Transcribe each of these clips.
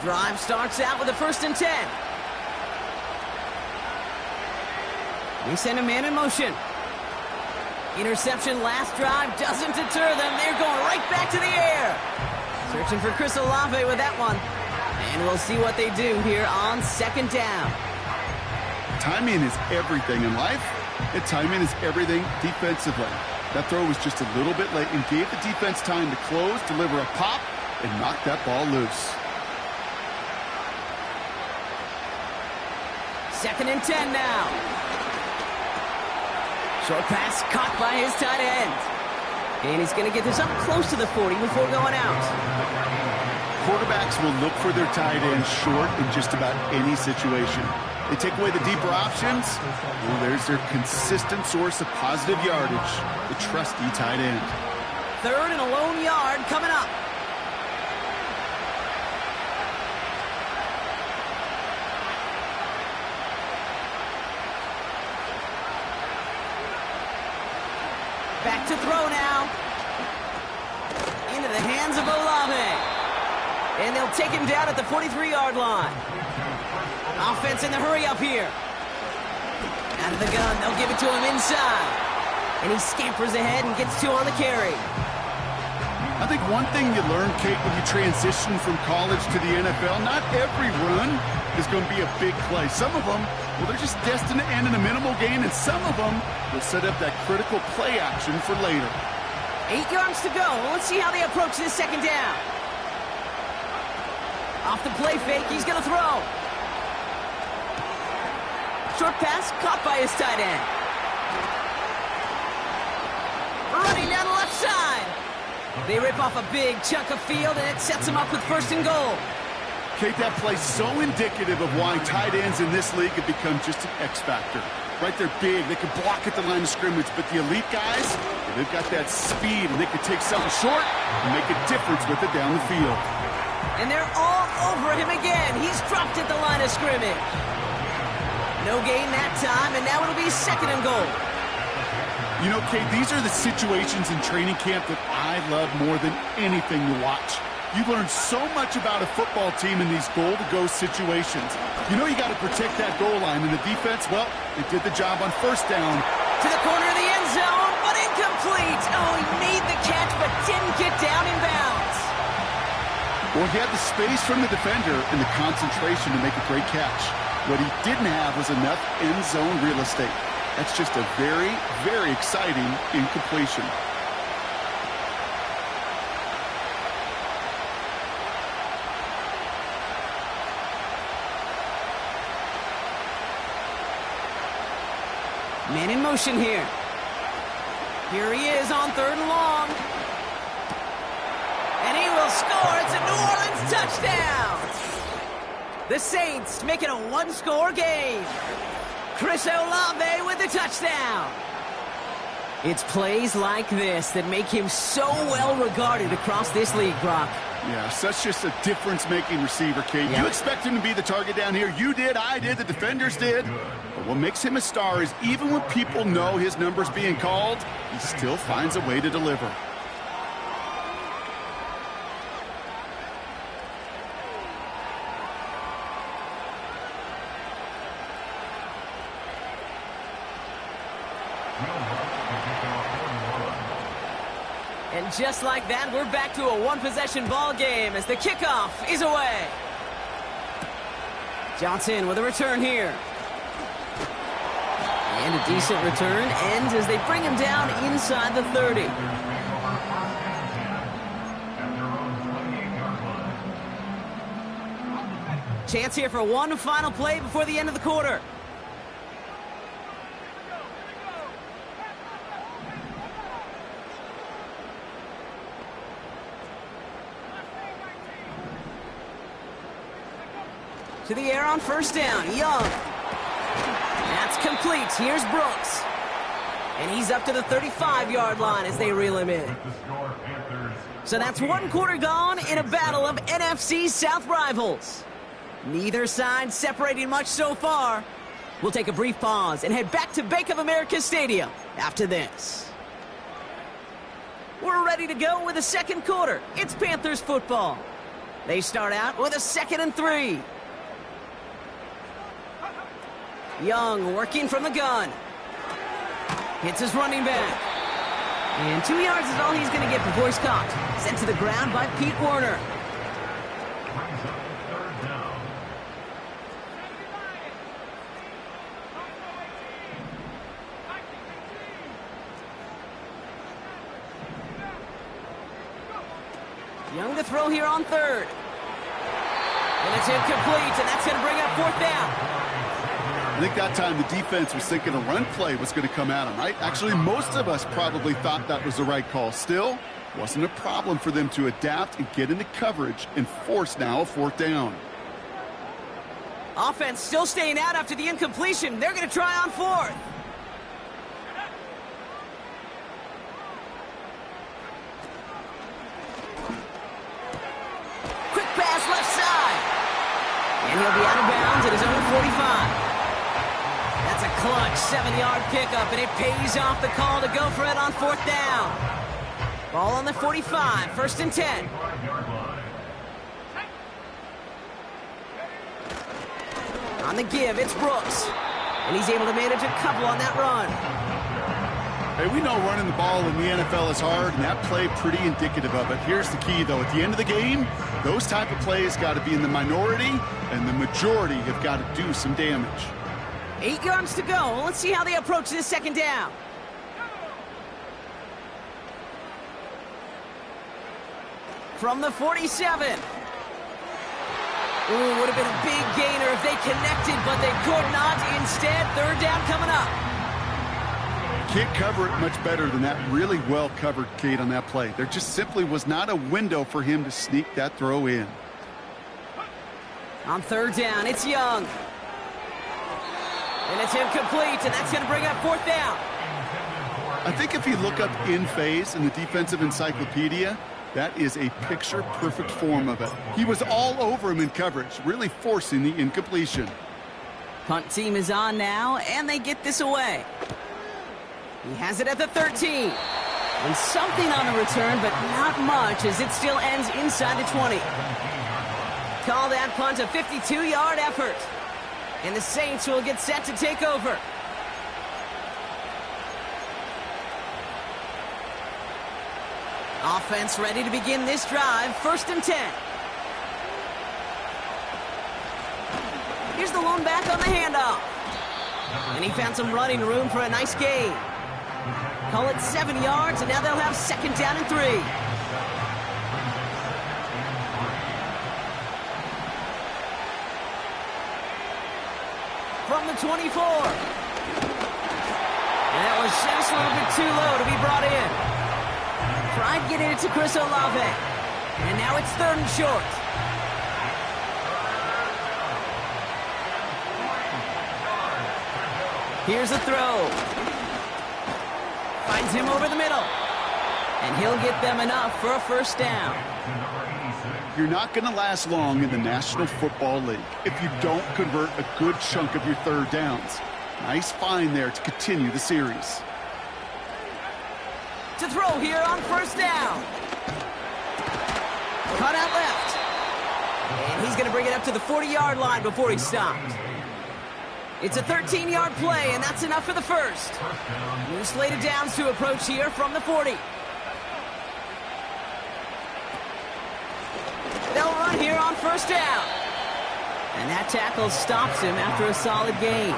Drive starts out with a 1st and 10. They send a man in motion. Interception last drive doesn't deter them. They're going right back to the air. Searching for Chris Olave with that one. And we'll see what they do here on 2nd down. Timing is everything in life, and timing is everything defensively. That throw was just a little bit late and gave the defense time to close, deliver a pop, and knock that ball loose. 2nd and 10 now. Short pass caught by his tight end. And he's going to get this up close to the 40 before going out. Quarterbacks will look for their tight end short in just about any situation. They take away the deeper options. Well, there's their consistent source of positive yardage, the trusty tight end. 3rd and a lone yard coming up. Back to throw now. Into the hands of Olave. And they'll take him down at the 43-yard line. Offense in the hurry up here. Out of the gun, they'll give it to him inside. And he scampers ahead and gets 2 on the carry. I think one thing you learn, Kate, when you transition from college to the NFL, not every run is going to be a big play. Some of them, well, they're just destined to end in a minimal gain, and some of them will set up that critical play action for later. 8 yards to go. Let's see how they approach this 2nd down. Off the play fake, he's going to throw. Short pass caught by his tight end. Running down the left side. They rip off a big chunk of field, and it sets them up with 1st and goal. Kate, that play's so indicative of why tight ends in this league have become just an X factor. Right, they're big, they can block at the line of scrimmage, but the elite guys, well, they've got that speed, and they can take something short and make a difference with it down the field. And they're all over him again. He's dropped at the line of scrimmage. No gain that time, and now it'll be 2nd and goal. You know, Kate, these are the situations in training camp that I love more than anything to watch. You learn so much about a football team in these goal-to-go situations. You know you got to protect that goal line, and the defense, well, they did the job on 1st down. To the corner of the end zone, but incomplete. Oh, he made the catch, but didn't get down in bounds. Well, he had the space from the defender and the concentration to make a great catch. What he didn't have was enough end zone real estate. That's just a very, very exciting incompletion. Man in motion here. Here he is on 3rd and long. And he will score. It's a New Orleans touchdown. The Saints make it a 1-score game. Chris Olave with the touchdown. It's plays like this that make him so well regarded across this league, Brock. Yeah, such just a difference-making receiver, Kate. Yeah. You expect him to be the target down here. You did, I did, the defenders did. But what makes him a star is even when people know his number's being called, he still finds a way to deliver. And just like that, we're back to a 1-possession ball game as the kickoff is away. Johnson with a return here. And a decent return ends as they bring him down inside the 30. Chance here for one final play before the end of the quarter. To the air on 1st down. Young. That's complete. Here's Brooks. And he's up to the 35-yard line as they reel him in. So that's 1 quarter gone in a battle of NFC South rivals. Neither side separating much so far. We'll take a brief pause and head back to Bank of America Stadium after this. We're ready to go with the 2nd quarter. It's Panthers football. They start out with a 2nd and 3. Young working from the gun. Hits his running back. And 2 yards is all he's going to get before he's caught. Sent to the ground by Pete Werner. Young to throw here on 3rd. And it's incomplete, and that's going to bring up 4th down. I think that time the defense was thinking a run play was going to come at them, right? Actually, most of us probably thought that was the right call. Still, wasn't a problem for them to adapt and get into coverage and force now a 4th down. Offense still staying out after the incompletion. They're going to try on 4th. Quick pass left side. And he'll be out of bounds at his own 45. That's a clutch 7-yard pickup, and it pays off the call to go for it on 4th down. Ball on the 45, 1st and 10. On the give, it's Brooks. And he's able to manage a couple on that run. Hey, we know running the ball in the NFL is hard, and that play pretty indicative of it. Here's the key, though. At the end of the game, those type of plays got to be in the minority, and the majority have got to do some damage. 8 yards to go. Let's see how they approach this 2nd down. From the 47. Ooh, would have been a big gainer if they connected, but they could not. Instead, 3rd down coming up. Can't cover it much better than that. Really well covered, Kate, on that play. There just simply was not a window for him to sneak that throw in. On 3rd down, it's Young. And it's incomplete, and that's going to bring up 4th down. I think if you look up in phase in the defensive encyclopedia, that is a picture-perfect form of it. He was all over him in coverage, really forcing the incompletion. Punt team is on now, and they get this away. He has it at the 13. And something on the return, but not much, as it still ends inside the 20. Call that punt a 52-yard effort. And the Saints will get set to take over. Offense ready to begin this drive. 1st and 10. Here's the lone back on the handoff. And he found some running room for a nice gain. Call it 7 yards, and now they'll have 2nd down and 3. From the 24. And that was just a little bit too low to be brought in. Tried getting it to Chris Olave. And now it's 3rd and short. Here's a throw. Finds him over the middle. And he'll get them enough for a 1st down. You're not going to last long in the National Football League if you don't convert a good chunk of your 3rd downs. Nice find there to continue the series. To throw here on 1st down. Cut out left. And he's going to bring it up to the 40-yard line before he stopped. It's a 13-yard play, and that's enough for the 1st. New slated downs to approach here from the 40. They'll run here on 1st down. And that tackle stops him after a solid gain.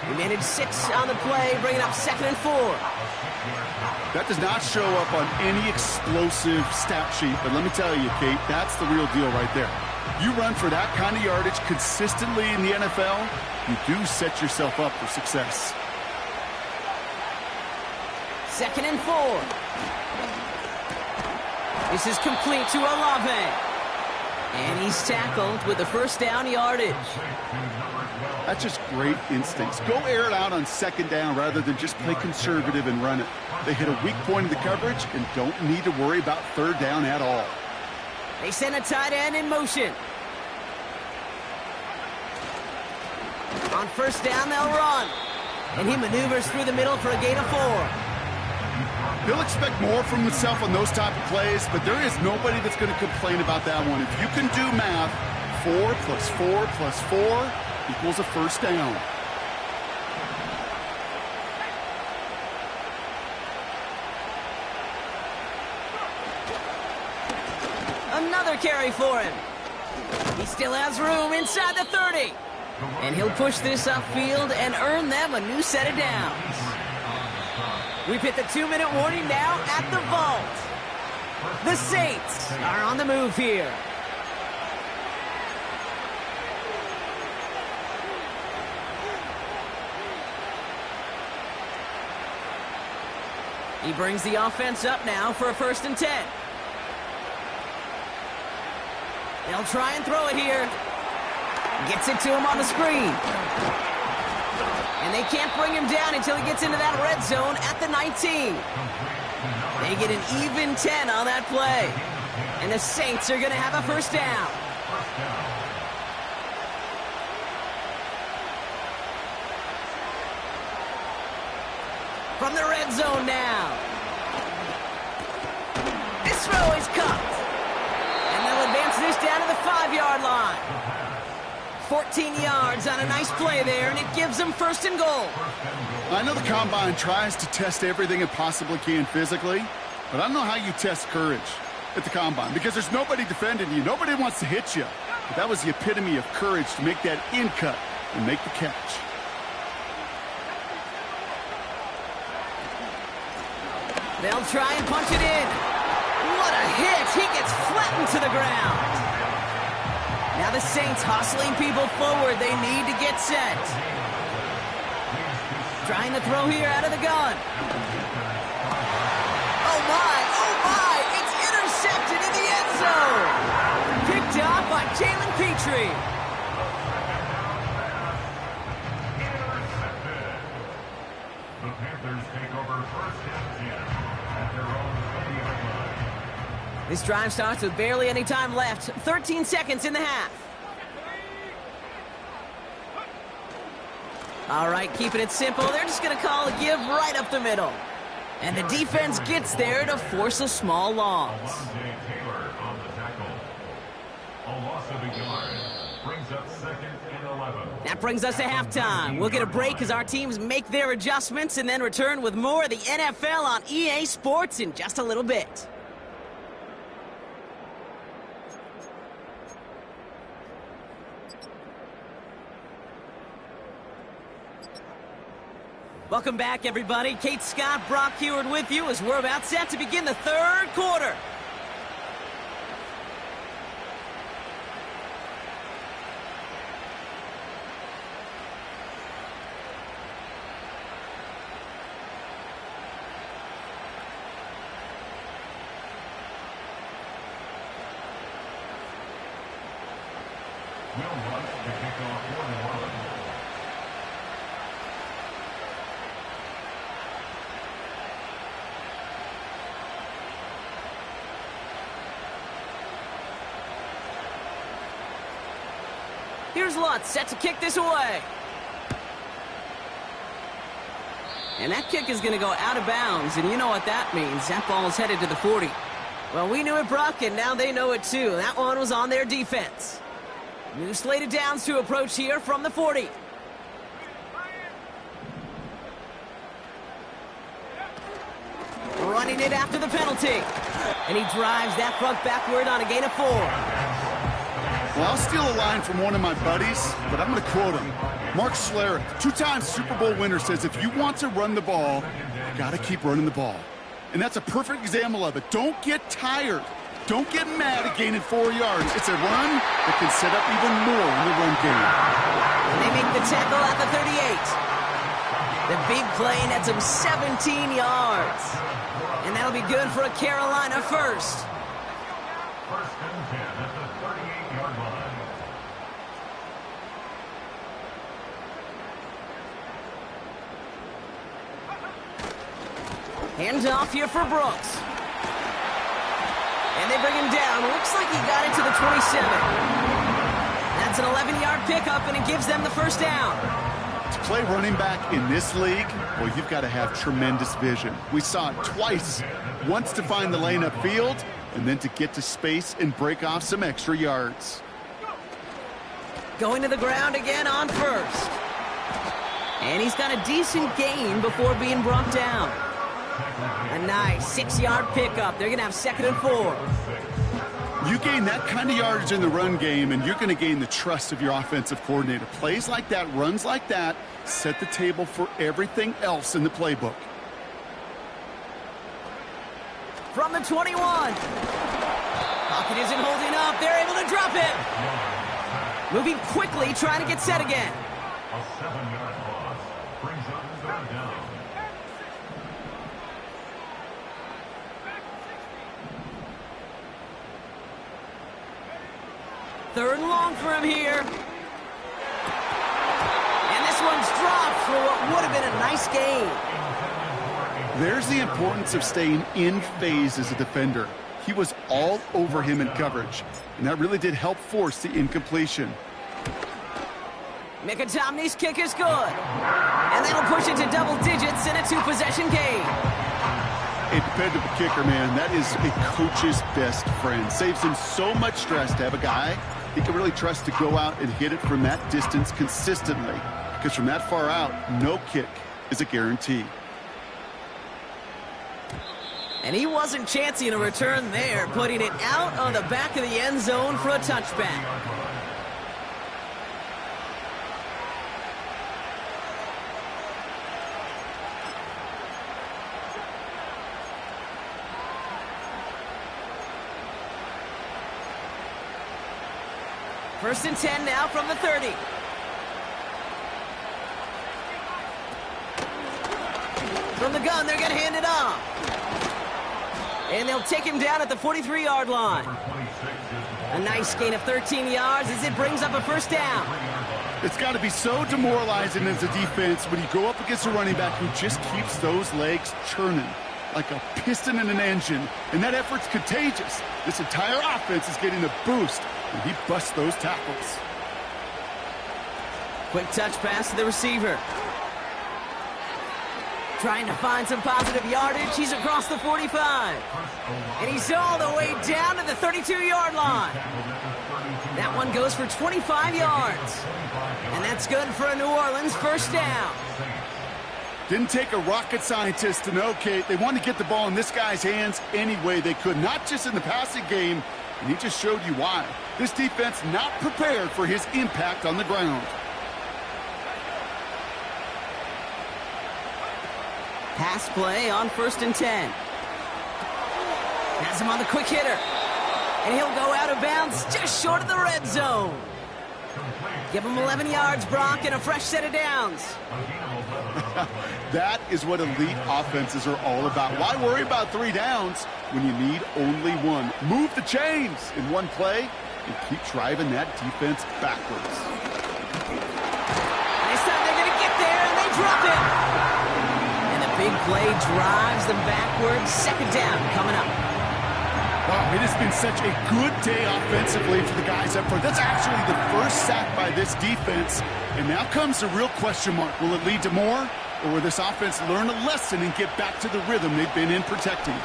He managed 6 on the play, bringing up 2nd and 4. That does not show up on any explosive stat sheet, but let me tell you, Kate, that's the real deal right there. You run for that kind of yardage consistently in the NFL, you do set yourself up for success. 2nd and 4. This is complete to Olave. And he's tackled with the 1st down yardage. That's just great instincts. Go air it out on 2nd down rather than just play conservative and run it. They hit a weak point in the coverage and don't need to worry about 3rd down at all. They send a tight end in motion. On 1st down, they'll run. And he maneuvers through the middle for a gain of 4. He'll expect more from himself on those type of plays, but there is nobody that's going to complain about that one. If you can do math, 4 plus 4 plus 4 equals a first down. Another carry for him. He still has room inside the 30. And he'll push this upfield and earn them a new set of downs. We've hit the 2-minute warning now at the vault. The Saints are on the move here. He brings the offense up now for a 1st and 10. They'll try and throw it here. Gets it to him on the screen. And they can't bring him down until he gets into that red zone at the 19. They get an even 10 on that play. And the Saints are going to have a 1st down. From the red zone now. This throw is caught. And they'll advance this down to the 5-yard line. 14 yards on a nice play there, and it gives them 1st and goal. I know the Combine tries to test everything it possibly can physically, but I don't know how you test courage at the Combine because there's nobody defending you. Nobody wants to hit you. But that was the epitome of courage to make that in cut and make the catch. They'll try and punch it in. What a hit! He gets flattened to the ground. Now the Saints hustling people forward. They need to get set. Trying to throw here out of the gun. Oh my, it's intercepted in the end zone. Picked off by Jalen Petrie. The Panthers take over 1st and 10 at their own 30-yard line. This drive starts with barely any time left. 13 seconds in the half. All right, keeping it simple. They're just going to call a give right up the middle. And the defense gets there to force a small loss. Taylor on the tackle. A loss of a yard brings up 2nd and 11. That brings us to halftime. We'll get a break as our teams make their adjustments and then return with more of the NFL on EA Sports in just a little bit. Welcome back, everybody. Kate Scott, Brock Heward with you as we're about set to begin the 3rd quarter. Will Lutz to kick off for New Orleans. Here's Lutz, set to kick this away. And that kick is going to go out of bounds, and you know what that means. That ball is headed to the 40. Well, we knew it, Brock, and now they know it too. That one was on their defense. New slated downs to approach here from the 40. Running it after the penalty. And he drives that truck backward on a gain of 4. Well, I'll steal a line from one of my buddies, but I'm going to quote him. Mark Schlereth, 2-time Super Bowl winner, says if you want to run the ball, you got to keep running the ball. And that's a perfect example of it. Don't get tired. Don't get mad at gaining 4 yards. It's a run that can set up even more in the run game. And they make the tackle at the 38. The big play nets him 17 yards. And that'll be good for a Carolina first. 1st and 10 at the 38-yard line. Hands off here for Brooks. And they bring him down. Looks like he got it to the 27. That's an 11-yard pickup, and it gives them the 1st down. To play running back in this league, well, you've got to have tremendous vision. We saw it twice, once to find the lane upfield, and then to get to space and break off some extra yards. Going to the ground again on first. And he's got a decent gain before being brought down. A nice 6-yard pickup. They're going to have 2nd and 4. You gain that kind of yardage in the run game, and you're going to gain the trust of your offensive coordinator. Plays like that, runs like that, set the table for everything else in the playbook. From the 21. Pocket isn't holding up. They're able to drop it. Moving quickly, trying to get set again. A 7-yard loss brings up 3rd down. Third and long for him here. And this one's dropped for what would have been a nice gain. There's the importance of staying in phase as a defender. He was all over him in coverage, and that really did help force the incompletion. Mikatomny's kick is good. And that'll push it to double digits in a 2-possession game. A dependable kicker, man. That is a coach's best friend. Saves him so much stress to have a guy he can really trust to go out and hit it from that distance consistently. Because from that far out, no kick is a guarantee. And he wasn't chancing a return there, putting it out on the back of the end zone for a touchback. First and 10 now from the 30. From the gun, they're going to hand it off. And they'll take him down at the 43-yard line. A nice gain of 13 yards as it brings up a 1st down. It's got to be so demoralizing as a defense when you go up against a running back who just keeps those legs churning like a piston in an engine. And that effort's contagious. This entire offense is getting a boost. And he busts those tackles. Quick touch pass to the receiver. Trying to find some positive yardage. He's across the 45. And he's all the way down to the 32-yard line. That one goes for 25 yards. And that's good for a New Orleans 1st down. Didn't take a rocket scientist to know, Kate. They wanted to get the ball in this guy's hands any way they could, not just in the passing game. And he just showed you why. This defense not prepared for his impact on the ground. Pass play on 1st and 10. Has him on the quick hitter. And he'll go out of bounds just short of the red zone. Give him 11 yards, Brock, and a fresh set of downs. That is what elite offenses are all about. Why worry about 3 downs when you need only 1? Move the chains in one play and keep driving that defense backwards. This time they're going to get there, and they drop it. And the big play drives them backwards. 2nd down coming up. Wow, it has been such a good day offensively for the guys up front. That's actually the first sack by this defense. And now comes the real question mark. Will it lead to more? Or will this offense learn a lesson and get back to the rhythm they've been in protecting?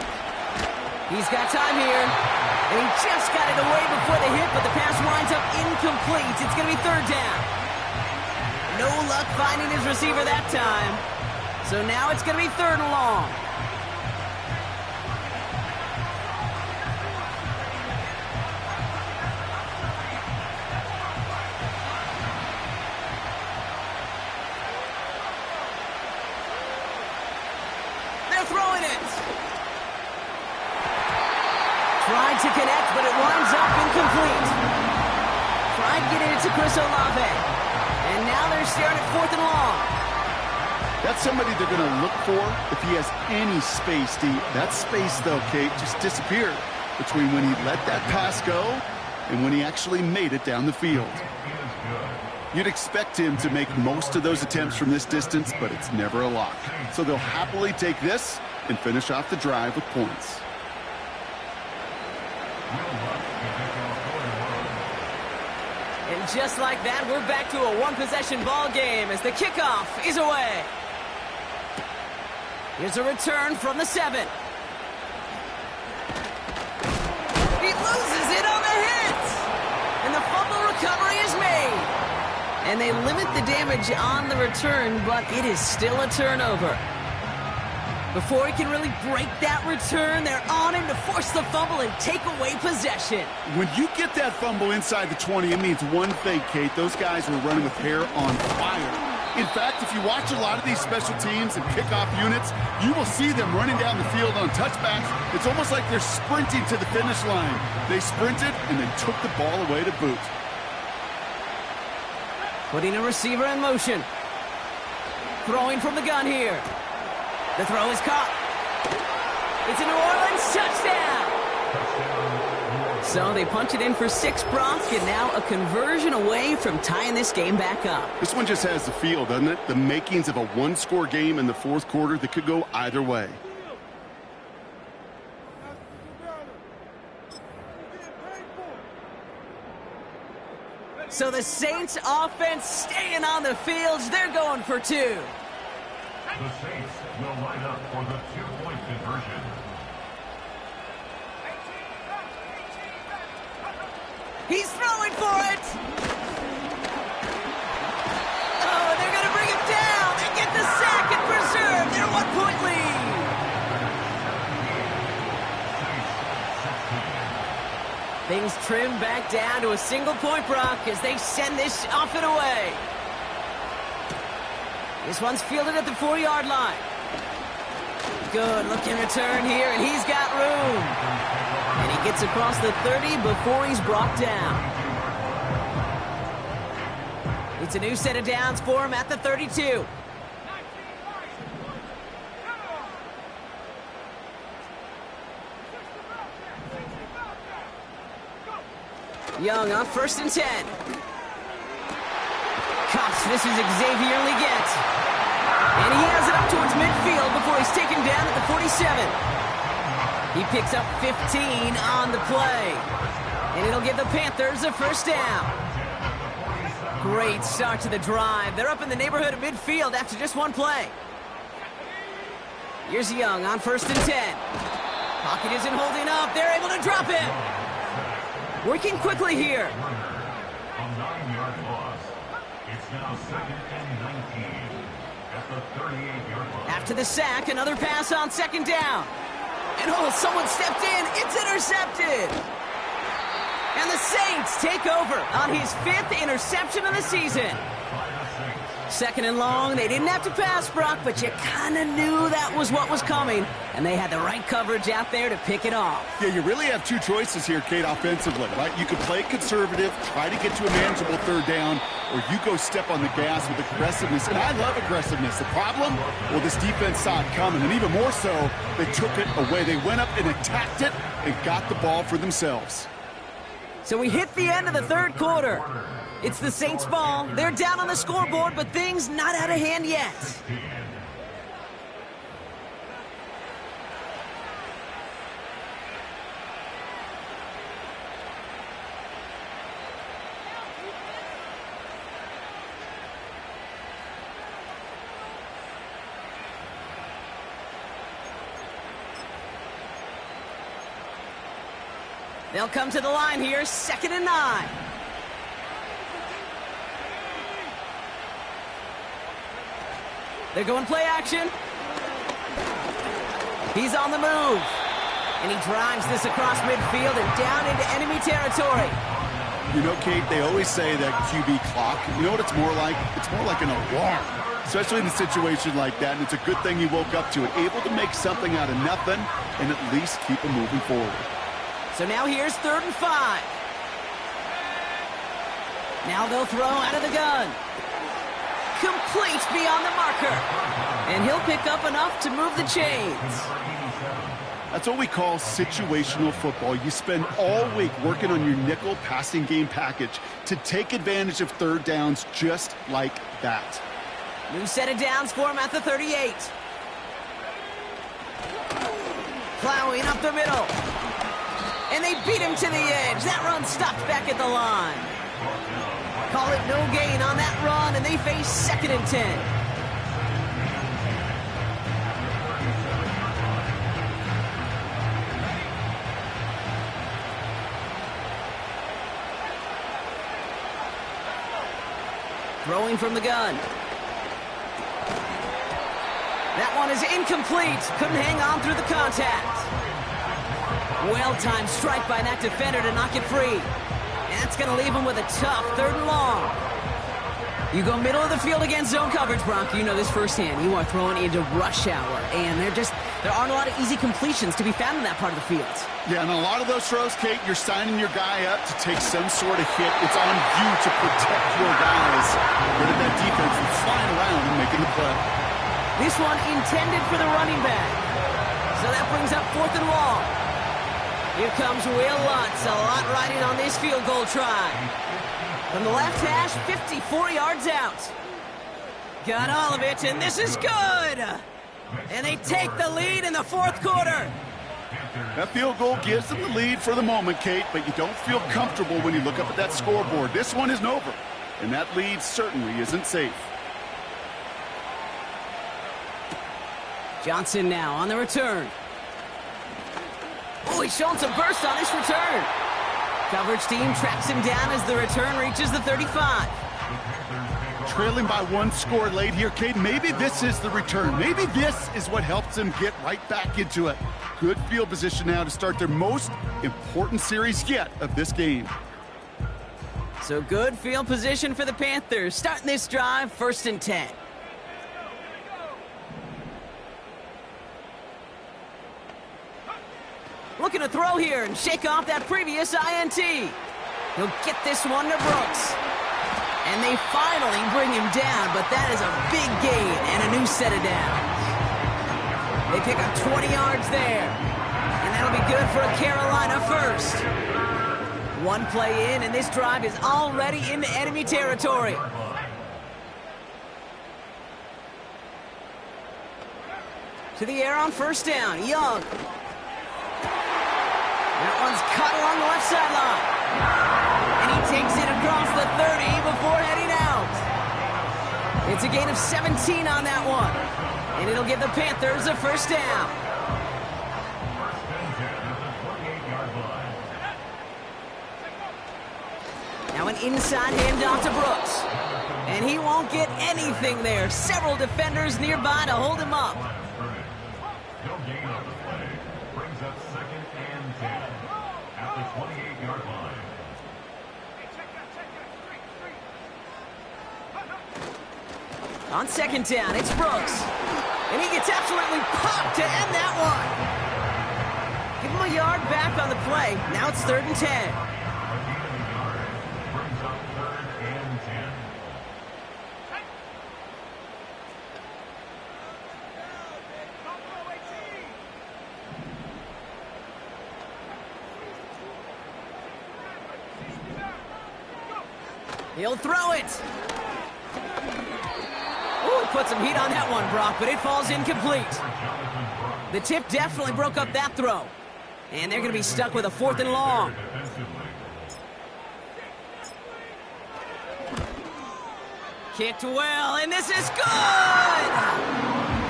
He's got time here. And he just got it away before the hit, but the pass winds up incomplete. It's going to be 3rd down. No luck finding his receiver that time. So now it's going to be 3rd and long. Throwing it. Tried to connect, but it winds up incomplete. Tried getting it to Chris Olave. And now they're staring at 4th and long. That's somebody they're going to look for if he has any space deep. That space, though, Kate, just disappeared between when he let that pass go and when he actually made it down the field. You'd expect him to make most of those attempts from this distance, but it's never a lock. So they'll happily take this and finish off the drive with points. And just like that, we're back to a one-possession ball game as the kickoff is away. Here's a return from the 7. He loses it on the hit. And the fumble recovery is made. And they limit the damage on the return, but it is still a turnover. Before he can really break that return, they're on him to force the fumble and take away possession. When you get that fumble inside the 20, it means one thing, Kate. Those guys were running with hair on fire. In fact, if you watch a lot of these special teams and kickoff units, you will see them running down the field on touchbacks. It's almost like they're sprinting to the finish line. They sprinted, and they took the ball away to boot. Putting a receiver in motion. Throwing from the gun here. The throw is caught. It's a New Orleans touchdown. So they punch it in for 6, Brock, and now a conversion away from tying this game back up. This one just has the feel, doesn't it? The makings of a one-score game in the fourth quarter that could go either way. So the Saints offense staying on the fields. They're going for 2. The Saints will line up for the 2-point conversion. He's throwing for it. Oh, they're going to bring him down. They get the sack and preserve their 1-point lead. Things trim back down to a single-point, Brock, as they send this off and away. This one's fielded at the 4-yard line. Good looking return here, and he's got room. And he gets across the 30 before he's brought down. It's a new set of downs for him at the 32. Young on 1st and 10. Cops misses Xavier Leggett. And he has it up towards midfield before he's taken down at the 47. He picks up 15 on the play. And it'll give the Panthers a 1st down. Great start to the drive. They're up in the neighborhood of midfield after just one play. Here's Young on 1st and 10. Pocket isn't holding up. They're able to drop him. Working quickly here. A 9-yard loss. It's now 2nd and 19 at the 38-yard line. After the sack, another pass on 2nd down. And oh, someone stepped in. It's intercepted. And the Saints take over on his 5th interception of the season. 2nd and long. They didn't have to pass, Brock, but you kind of knew that was what was coming. And they had the right coverage out there to pick it off. Yeah, you really have 2 choices here, Kate, offensively, right? You could play conservative, try to get to a manageable 3rd down, or you go step on the gas with aggressiveness. And I love aggressiveness. The problem? Well, this defense saw it coming, and even more so, they took it away. They went up and attacked it and got the ball for themselves. So we hit the end of the 3rd quarter. It's the Saints' ball. They're down on the scoreboard, but things not out of hand yet. They'll come to the line here, 2nd and 9. They're going play action. He's on the move. And he drives this across midfield and down into enemy territory. You know, Kate, they always say that QB clock, you know what it's more like? It's more like an alarm, especially in a situation like that. And it's a good thing he woke up to it, able to make something out of nothing and at least keep him moving forward. So now here's 3rd and 5. Now they'll throw out of the gun. Complete beyond the marker. And he'll pick up enough to move the chains. That's what we call situational football. You spend all week working on your nickel passing game package to take advantage of 3rd downs just like that. New set of downs for him at the 38. Plowing up the middle. And they beat him to the edge. That run stopped back at the line. Call it no gain on that run, and they face 2nd and 10. Throwing from the gun. That one is incomplete. Couldn't hang on through the contact. Well-timed strike by that defender to knock it free. That's going to leave him with a tough 3rd and long. You go middle of the field against zone coverage, Brock. You know this firsthand. You are throwing into rush hour, and there aren't a lot of easy completions to be found in that part of the field. Yeah, and a lot of those throws, Kate, you're signing your guy up to take some sort of hit. It's on you to protect your guys. But that defense is flying around and making the play. This one intended for the running back. So that brings up 4th and long. Here comes Will Lutz. A lot riding on this field goal try. From the left hash, 54 yards out. Got all of it, and this is good. And they take the lead in the 4th quarter. That field goal gives them the lead for the moment, Kate, but you don't feel comfortable when you look up at that scoreboard. This one isn't over, and that lead certainly isn't safe. Johnson now on the return. Oh, he's showing some burst on this return. Coverage team tracks him down as the return reaches the 35. Trailing by 1 score late here, Kate. Maybe this is the return. Maybe this is what helps them get right back into it. Good field position now to start their most important series yet of this game. So good field position for the Panthers. Starting this drive, 1st and 10. Looking to throw here and shake off that previous INT. He'll get this one to Brooks. And they finally bring him down, but that is a big gain and a new set of downs. They pick up 20 yards there. And that'll be good for a Carolina first. 1 play in, and this drive is already into enemy territory. To the air on 1st down, Young. That one's cut along the left sideline. And he takes it across the 30 before heading out. It's a gain of 17 on that one. And it'll give the Panthers a 1st down. Now an inside handoff to Brooks. And he won't get anything there. Several defenders nearby to hold him up. On 2nd down, it's Brooks. And he gets absolutely popped to end that one. Give him a yard back on the play. Now it's 3rd and 10. He'll throw it. Ooh, put some heat on that one, Brock, but it falls incomplete. The tip definitely broke up that throw. And they're going to be stuck with a 4th and long. Kicked well, and this is good!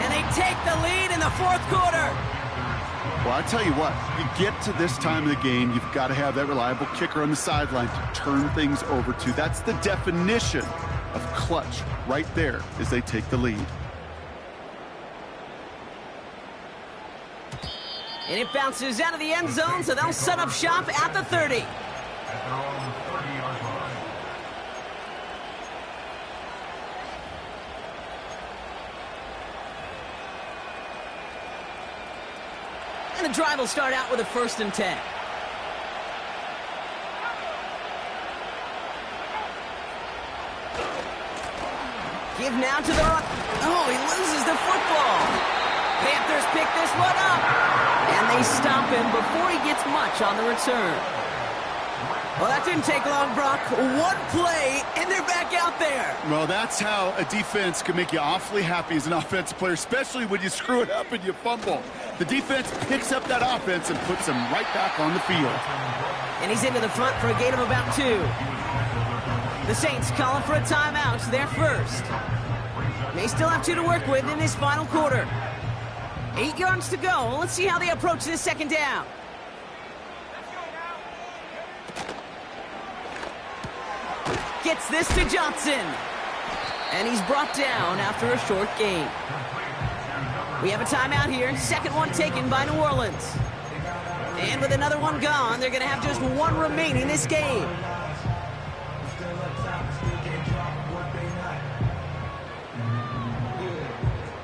And they take the lead in the 4th quarter. Well, I tell you what, you get to this time of the game, you've got to have that reliable kicker on the sideline to turn things over to. That's the definition of clutch right there as they take the lead. And it bounces out of the end zone, so they'll set up shop at the 30. And the drive will start out with a 1st and 10. Give now to the run. Oh, he loses the football. Panthers pick this one up. And they stop him before he gets much on the return. Well, that didn't take long, Brock. 1 play, and they're back out there. Well, that's how a defense can make you awfully happy as an offensive player, especially when you screw it up and you fumble. The defense picks up that offense and puts them right back on the field. And he's into the front for a gain of about 2. The Saints calling for a timeout, their first. They still have 2 to work with in this final quarter. 8 yards to go. Let's see how they approach this second down. Gets this to Johnson. And he's brought down after a short gain. We have a timeout here. Second one taken by New Orleans. And with another one gone, they're going to have just 1 remaining this game.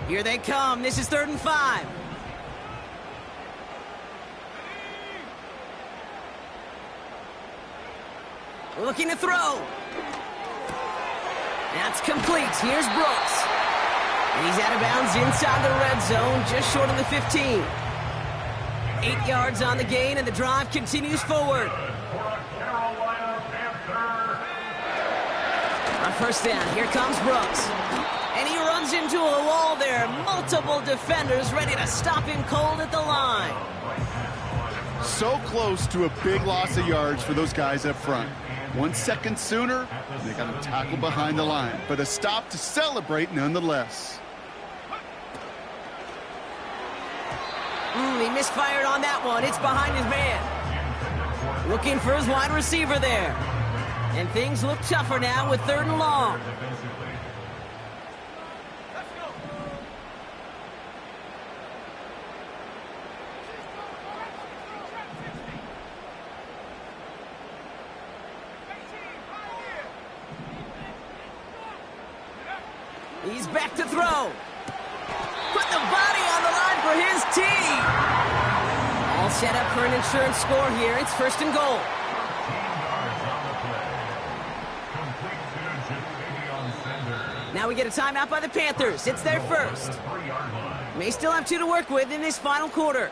Here they come. This is 3rd and 5. Looking to throw. That's complete. Here's Brooks. And he's out of bounds inside the red zone, just short of the 15. 8 yards on the gain, and the drive continues forward. On first down, here comes Brooks. And he runs into a wall there. Multiple defenders ready to stop him cold at the line. So close to a big loss of yards for those guys up front. 1 second sooner, and they got him tackled behind the line. But a stop to celebrate nonetheless. He misfired on that one. It's behind his man. Looking for his wide receiver there. And things look tougher now with 3rd and long. He's back to throw. Put the body on the line for his team. All set up for an insurance score here. It's 1st and goal. Now we get a timeout by the Panthers. It's their first. May still have 2 to work with in this final quarter.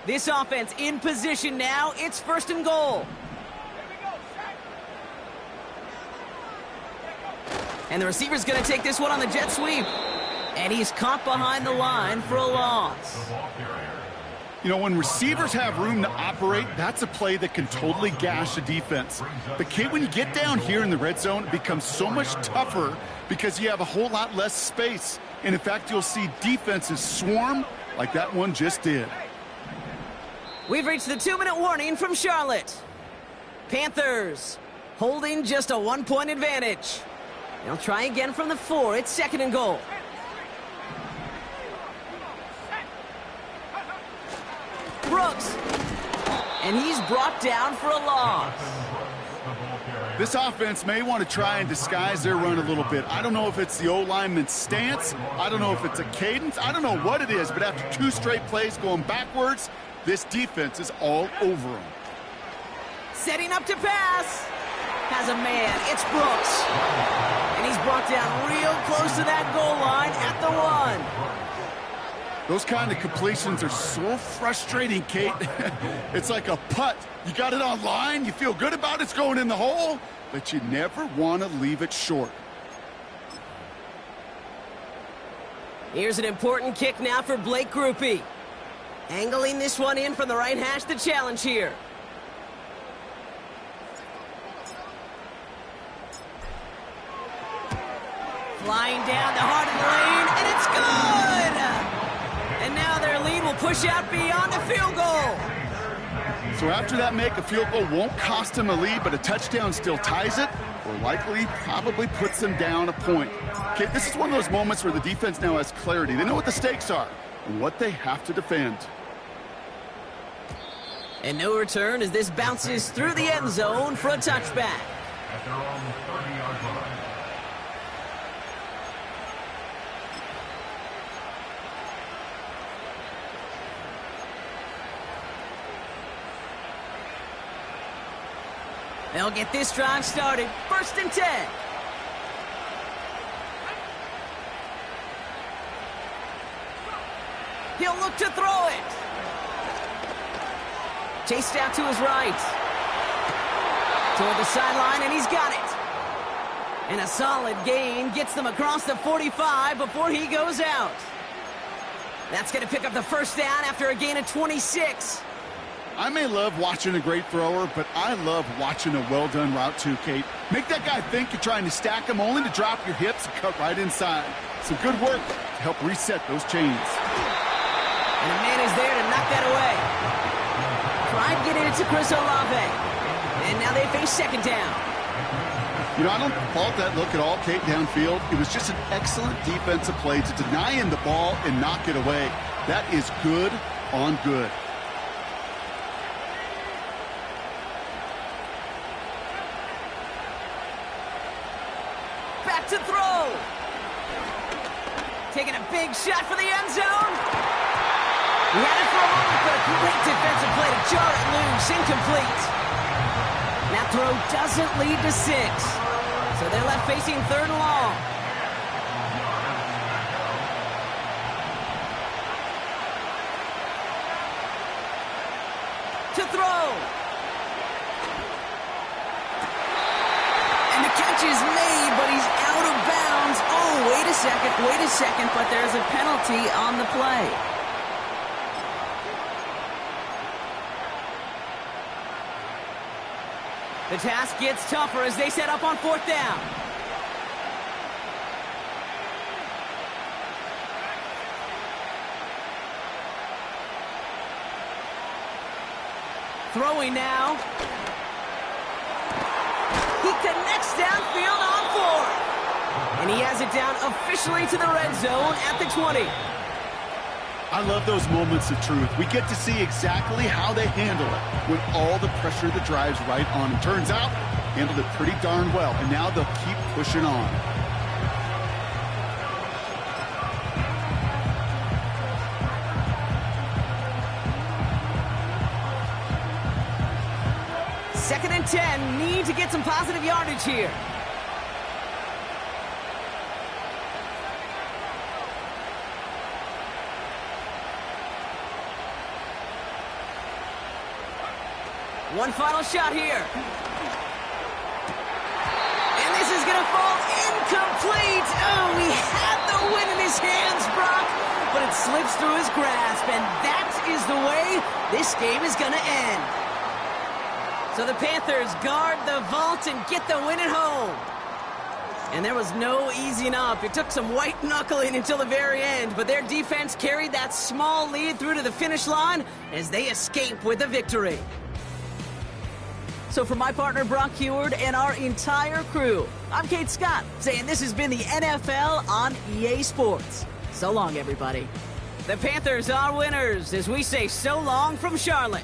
This offense in position now. It's 1st and goal. And the receiver's going to take this one on the jet sweep. And he's caught behind the line for a loss. You know, when receivers have room to operate, that's a play that can totally gash a defense. But, Kate, when you get down here in the red zone, it becomes so much tougher because you have a whole lot less space. And, in fact, you'll see defenses swarm like that one just did. We've reached the 2-minute warning from Charlotte. Panthers holding just a 1-point advantage. They'll try again from the 4. It's 2nd and goal. Brooks. And he's brought down for a loss. This offense may want to try and disguise their run a little bit. I don't know if it's the O-lineman's stance. I don't know if it's a cadence. I don't know what it is, but after 2 straight plays going backwards, this defense is all over him. Setting up to pass. Has a man. It's Brooks. And he's brought down real close to that goal line at the 1. Those kind of completions are so frustrating, Kate. It's like a putt. You got it on line. You feel good about it's going in the hole, but you never want to leave it short. Here's an important kick now for Blake Grupe. Angling this one in from the right hash, the challenge here. Flying down the heart of the lane, and it's good! And now their lead will push out beyond the field goal. So after that make, a field goal won't cost them a lead, but a touchdown still ties it, or likely probably puts them down a point. Okay, this is one of those moments where the defense now has clarity. They know what the stakes are and what they have to defend. And no return as this bounces through the end zone for a touchback. At their own 30-yard line. They'll get this drive started. 1st and 10. He'll look to throw it. Chased out to his right. Toward the sideline, and he's got it. And a solid gain gets them across the 45 before he goes out. That's going to pick up the first down after a gain of 26. I may love watching a great thrower, but I love watching a well-done route too, Kate. Make that guy think you're trying to stack him only to drop your hips and cut right inside. Some good work to help reset those chains. And a man is there to knock that away. Tried getting it to Chris Olave. And now they face second down. You know, I don't fault that look at all, Kate, downfield. It was just an excellent defensive play to deny him the ball and knock it away. That is good on good. Back to throw. Taking a big shot for the end zone. He had it for a moment, but a great defensive play to jar it loose. Incomplete. That throw doesn't lead to 6. So they're left facing 3rd and long. To throw. And the catch is made, but he's out of bounds. Oh, wait a second, but there's a penalty on the play. The task gets tougher as they set up on 4th down. Throwing now. He connects downfield on 4. And he has it down officially to the red zone at the 20. I love those moments of truth. We get to see exactly how they handle it when all the pressure that drives right on them. Turns out, handled it pretty darn well, and now they'll keep pushing on. Second and 10, need to get some positive yardage here. One final shot here. And this is going to fall incomplete. Oh, he had the win in his hands, Brock, but it slips through his grasp, and that is the way this game is going to end. So the Panthers guard the vault and get the win at home. And there was no easing up. It took some white knuckling until the very end, but their defense carried that small lead through to the finish line as they escape with the victory. So for my partner, Brock Heward, and our entire crew, I'm Kate Scott, saying this has been the NFL on EA Sports. So long, everybody. The Panthers are winners as we say so long from Charlotte.